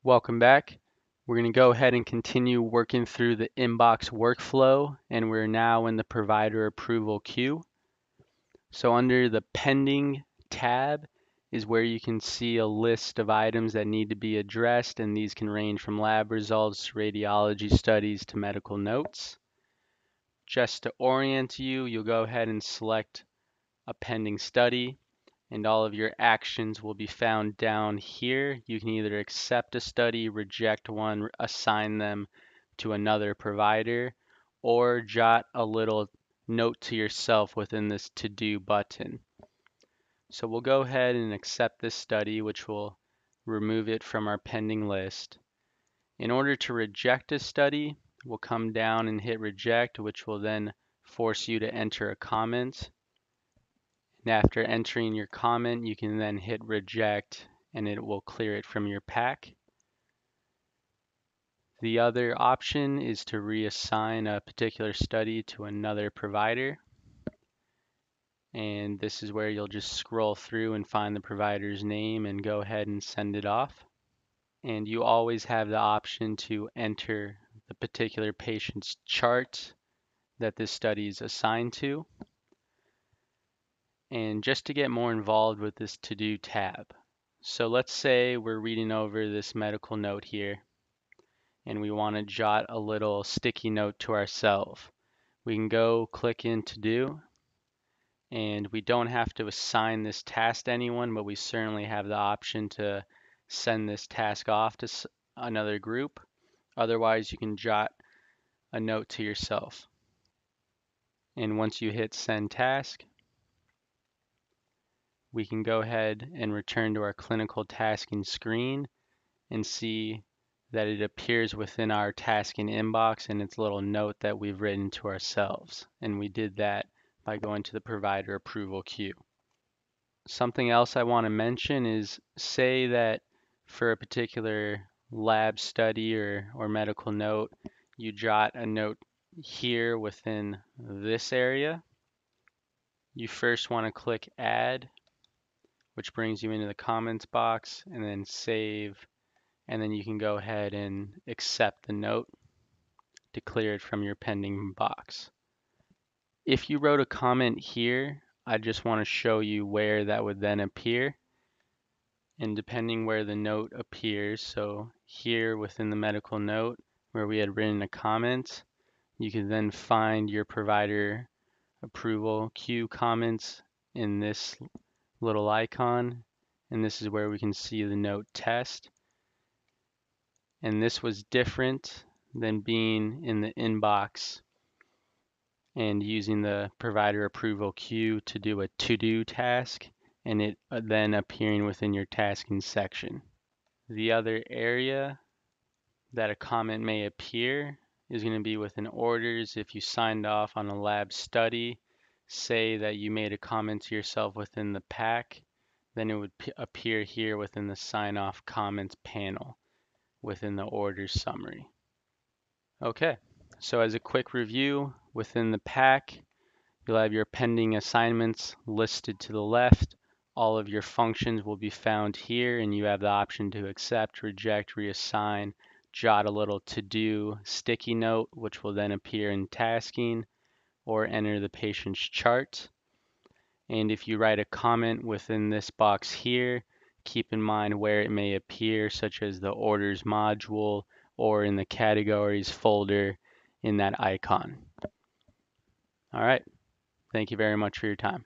Welcome back. We're going to go ahead and continue working through the inbox workflow, and we're now in the provider approval queue. So under the pending tab is where you can see a list of items that need to be addressed, and these can range from lab results, radiology studies, to medical notes. Just to orient you, you'll go ahead and select a pending study, and all of your actions will be found down here. You can either accept a study, reject one, assign them to another provider, or jot a little note to yourself within this to do button. So we'll go ahead and accept this study, which will remove it from our pending list. In order to reject a study, we'll come down and hit reject, which will then force you to enter a comment. And after entering your comment, you can then hit reject and it will clear it from your PAQ. The other option is to reassign a particular study to another provider. And this is where you'll just scroll through and find the provider's name and go ahead and send it off. And you always have the option to enter the particular patient's chart that this study is assigned to. And just to get more involved with this to-do tab. So let's say we're reading over this medical note here and we want to jot a little sticky note to ourselves. We can go click in to do, and we don't have to assign this task to anyone, but we certainly have the option to send this task off to another group. Otherwise, you can jot a note to yourself. And once you hit send task, we can go ahead and return to our clinical tasking screen and see that it appears within our tasking inbox and its little note that we've written to ourselves. And we did that by going to the provider approval queue. Something else I want to mention is, say that for a particular lab study or medical note, you jot a note here within this area. You first want to click add, which brings you into the comments box, and then save, and then you can go ahead and accept the note to clear it from your pending box. If you wrote a comment here, I just want to show you where that would then appear. And depending where the note appears, so here within the medical note where we had written a comment, you can then find your provider approval queue comments in this little icon, and this is where we can see the note test. And this was different than being in the inbox and using the provider approval queue to do a to-do task, and it then appearing within your tasking section. The other area that a comment may appear is going to be within orders. If you signed off on a lab study, say that you made a comment to yourself within the PAQ, then it would appear here within the sign off comments panel within the orders summary. Okay, so as a quick review, within the PAQ, you'll have your pending assignments listed to the left. All of your functions will be found here, and you have the option to accept, reject, reassign, jot a little to-do sticky note, which will then appear in tasking, or enter the patient's chart. And if you write a comment within this box here, keep in mind where it may appear, such as the orders module or in the categories folder in that icon. All right. Thank you very much for your time.